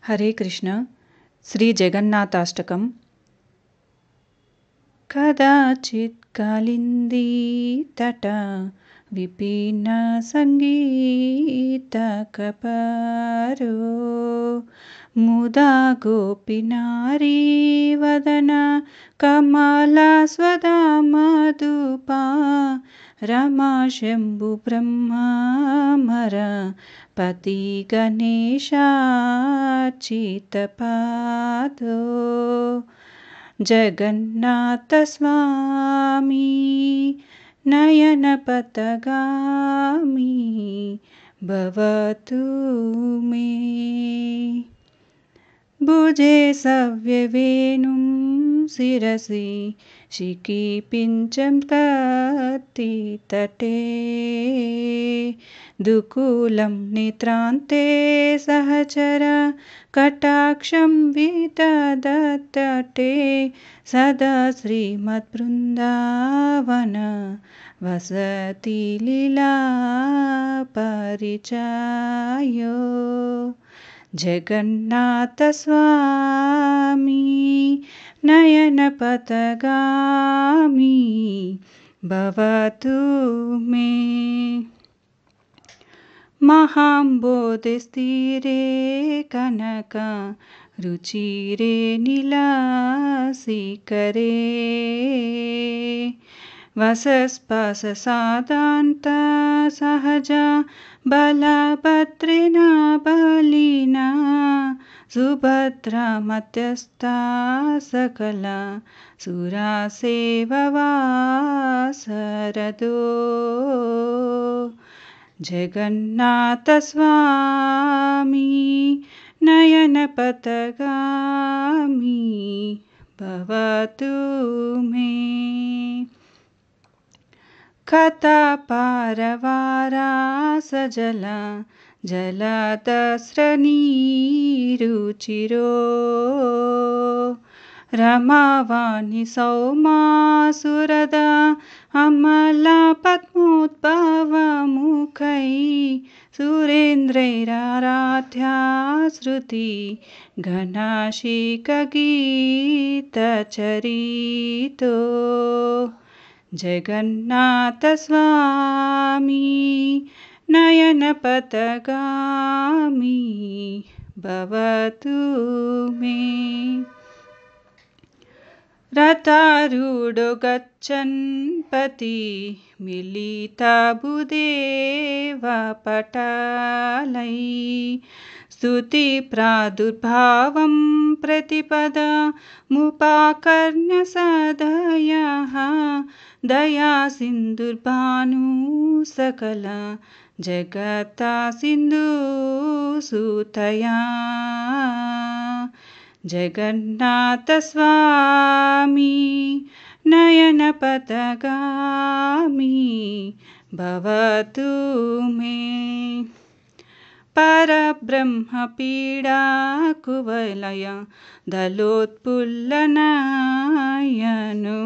हरे कृष्ण। श्री जगन्नाथाष्टकम्। कदाचित् कालिन्दी तट विपिन संगीतकपरो मुदा गोपीनारी वदन कमलास्वदा मधुपा रमा शम्भु ब्रह्मामर पति गणेशार्चितपादो जगन्नाथ स्वामी नयनपथगामी भवतु मे। भुजे सव्यवेणुं शिरसि शिखिपिञ्चं कटितटे दुकूलं नेत्रान्ते सहचर कटाक्षं विदधते सदा श्रीमद्बृन्दावन वसति लीला परिचयो जगन्नाथ स्वामी नयनपथगामी भवतु मे। महाम्बोधिस्थिरे कनक रुचिरे नीलाशिखरे वसस्पशसादान्त सहजा बलभद्रेण बलिना सुभद्रा मध्यस्था सकला सुरासेववासरदो जगन्नाथ स्वामी नयनपथगामी भवतु मे। कथापारवारासजला जलदस्रनीरुचिरो रमावाणी सौमासुरदा अमलापद्मोद्भवमुखै सुरेन्द्रैराराध्या श्रुति घनाशिखगीतचरितो जगन्नाथ स्वामी नयनपथगामी भवतु मे। रथारूढो गच्छन् पति मिलितभूदेव पटालै स्तुति प्रादुर्भावं प्रतिपदमुपाकर्ण्य सदयः दया सिन्धुर्भानु सकला जगता सिन्धु सुतया जगन्नाथ स्वामी नयनपथगामी भवतु मे। परब्रह्मपीडा कुवलय दलोत्फुल्लनयनो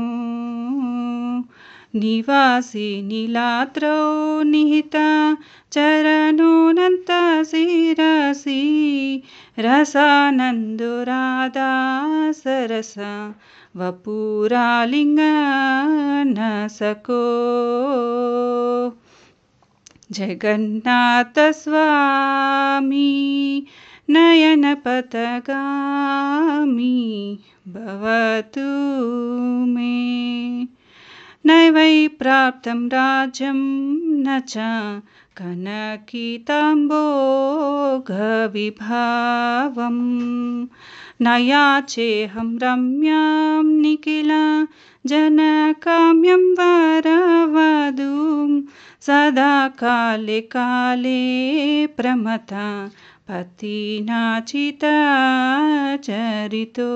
निवासी नीलाद्रौ निहिता चरणोऽनन्त शिरसि रसानन्दो राधा सरस वपुरालिङ्गनसको जगन्नाथ स्वामी नयनपथगामी भवतु मे। नैवै प्राप्तं राज्यं न च कनकिताम्बोगविभावं न याचेऽहं रम्यां निखिल जनकाम्यं वरवधूं सदा काले काले प्रमथा पतिनाचितचरितो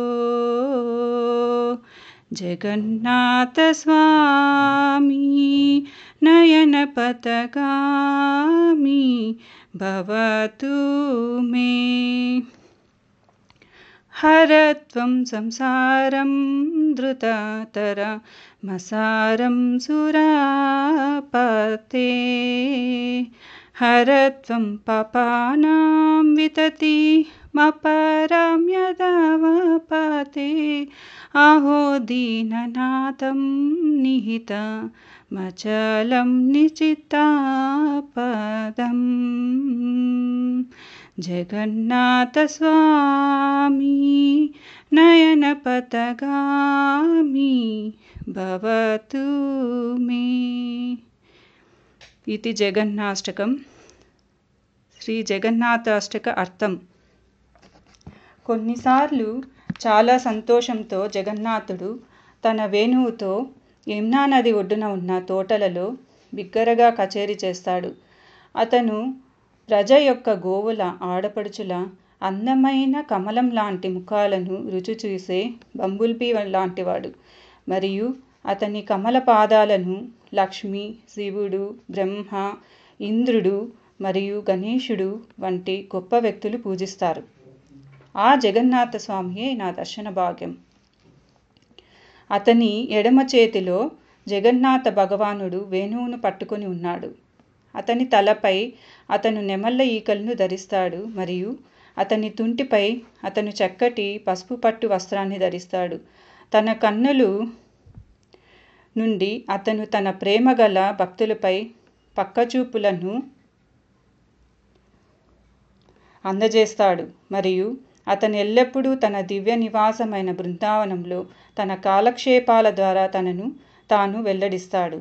जगन्नाथ स्वामी नयनपथगामी भवतु मे। हरत्वं संसारं धृततर मसारं सुरापते हरत्वं पापानां वितति మపరం యదవపతే అహో దీననాథం నిహిత మచలం నిచితాపదం. జగన్నాథ స్వామి నయనపథగామి భవతు మే. ఇది జగన్నాష్టకం. శ్రీ జగన్నాథాష్టక అర్థం. కొన్నిసార్లు చాలా సంతోషంతో జగన్నాథుడు తన వేణువుతో యమునా నది ఒడ్డున ఉన్న తోటలలో బిగ్గరగా కచేరీ చేస్తాడు. అతను ప్రజ యొక్క గోవుల ఆడపడుచుల అందమైన కమలం లాంటి ముఖాలను రుచి చూసే బంబుల్బీ లాంటివాడు. మరియు అతని కమల పాదాలను లక్ష్మి, శివుడు, బ్రహ్మ, ఇంద్రుడు మరియు గణేశుడు వంటి గొప్ప వ్యక్తులు పూజిస్తారు. ఆ జగన్నాథ స్వామియే నా దర్శన భాగ్యం. అతని ఎడమ చేతిలో జగన్నాథ భగవానుడు వేణువును పట్టుకొని ఉన్నాడు. అతని తలపై అతను నెమళ్ళ ఈకలను ధరిస్తాడు మరియు అతని తుంటిపై అతను చక్కటి పసుపు పట్టు వస్త్రాన్ని ధరిస్తాడు. తన కన్నులు నుండి అతను తన ప్రేమ గల భక్తులపై పక్కచూపులను అందజేస్తాడు మరియు అతను ఎల్లప్పుడూ తన దివ్య నివాసమైన బృందావనంలో తన కాలక్షేపాల ద్వారా తనను తాను వెల్లడిస్తాడు.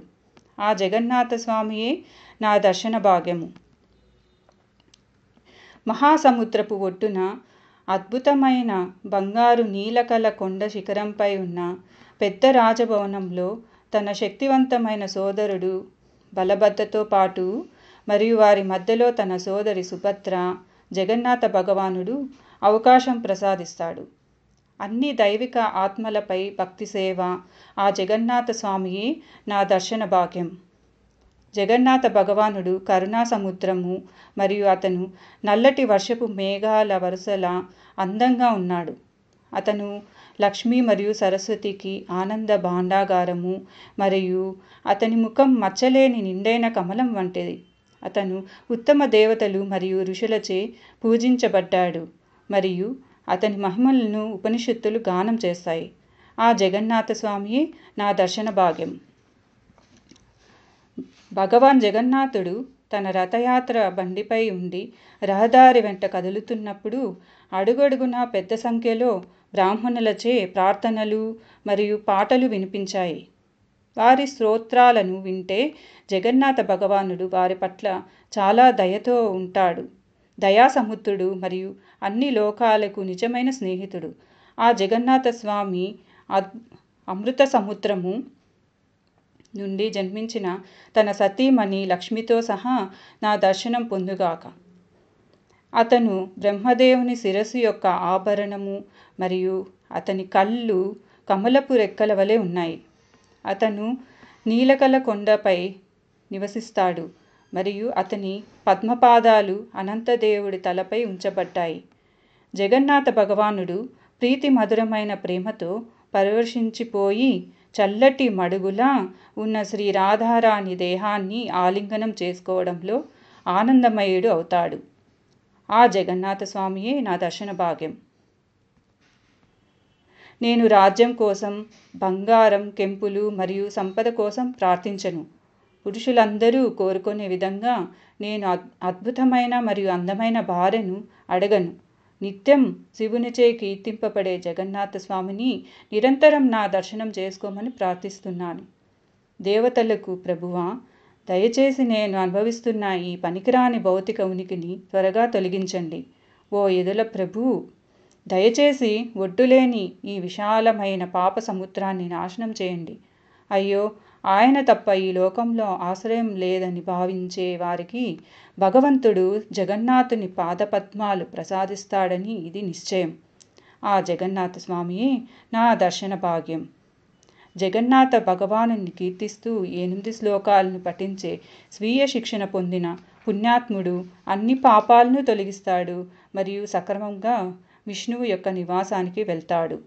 ఆ జగన్నాథ స్వామియే నా దర్శన భాగ్యము. మహాసముద్రపు ఒడ్డున అద్భుతమైన బంగారు నీలకల కొండ శిఖరంపై ఉన్న పెద్ద రాజభవనంలో తన శక్తివంతమైన సోదరుడు బలభద్రతో పాటు మరియు వారి మధ్యలో తన సోదరి సుభద్ర జగన్నాథ భగవానుడు అవకాశం ప్రసాదిస్తాడు. అన్ని దైవిక ఆత్మలపై భక్తి సేవ ఆ జగన్నాథ స్వామియే నా దర్శన భాగ్యం. జగన్నాథ భగవానుడు కరుణా సముద్రము మరియు అతను నల్లటి వర్షపు మేఘాల వరుసలా అందంగా ఉన్నాడు. అతను లక్ష్మి మరియు సరస్వతికి ఆనంద భాండాగారము మరియు అతని ముఖం మచ్చలేని నిండైన కమలం వంటిది. అతను ఉత్తమ దేవతలు మరియు ఋషులచే పూజించబడ్డాడు మరియు అతని మహిమలను ఉపనిషత్తులు గానం చేస్తాయి. ఆ జగన్నాథ స్వామియే నా దర్శన భాగ్యం. భగవాన్ జగన్నాథుడు తన రథయాత్ర బండిపై ఉండి రహదారి వెంట కదులుతున్నప్పుడు అడుగడుగునా పెద్ద సంఖ్యలో బ్రాహ్మణులచే ప్రార్థనలు మరియు పాటలు వినిపించాయి. వారి స్తోత్రాలను వింటే జగన్నాథ భగవానుడు వారి పట్ల చాలా దయతో ఉంటాడు. దయాసముద్రుడు మరియు అన్ని లోకాలకు నిజమైన స్నేహితుడు. ఆ జగన్నాథ స్వామి అమృత సముద్రము నుండి జన్మించిన తన సతీమణి లక్ష్మితో సహా నా దర్శనం పొందుగాక. అతను బ్రహ్మదేవుని శిరస్సు యొక్క ఆభరణము మరియు అతని కళ్ళు కమలపు రెక్కల వలె ఉన్నాయి. అతను నీలకల కొండపై నివసిస్తాడు మరియు అతని పద్మపాదాలు అనంతదేవుడి తలపై ఉంచబడ్డాయి. జగన్నాథ భగవానుడు ప్రీతి మధురమైన ప్రేమతో పరవశించిపోయి చల్లటి మడుగులా ఉన్న శ్రీ రాధారాణి దేహాన్ని ఆలింగనం చేసుకోవడంలో ఆనందమయుడు అవుతాడు. ఆ జగన్నాథ స్వామియే నా దర్శన భాగ్యం. నేను రాజ్యం కోసం, బంగారం, కెంపులు మరియు సంపద కోసం ప్రార్థించను. పురుషులందరూ కోరుకునే విధంగా నేను అద్భుతమైన మరియు అందమైన భార్యను అడగను. నిత్యం శివునిచే కీర్తింపబడే జగన్నాథ స్వామిని నిరంతరం నా దర్శనం చేసుకోమని ప్రార్థిస్తున్నాను. దేవతలకు ప్రభువా, దయచేసి నేను అనుభవిస్తున్న ఈ పనికిరాని భౌతిక ఉనికిని త్వరగా తొలగించండి. ఓ యదుల ప్రభు, దయచేసి ఒడ్డులేని ఈ విశాలమైన పాప సముద్రాన్ని నాశనం చేయండి. అయ్యో, ఆయన తప్ప ఈ లోకంలో ఆశ్రయం లేదని భావించే వారికి భగవంతుడు జగన్నాథుని పాదపద్మాలు ప్రసాదిస్తాడని ఇది నిశ్చయం. ఆ జగన్నాథ స్వామియే నా దర్శన భాగ్యం. జగన్నాథ భగవానుని కీర్తిస్తూ 8 శ్లోకాలను పఠించే స్వీయ శిక్షణ పొందిన పుణ్యాత్ముడు అన్ని పాపాలను తొలగిస్తాడు మరియు సక్రమంగా విష్ణువు యొక్క నివాసానికి వెళ్తాడు.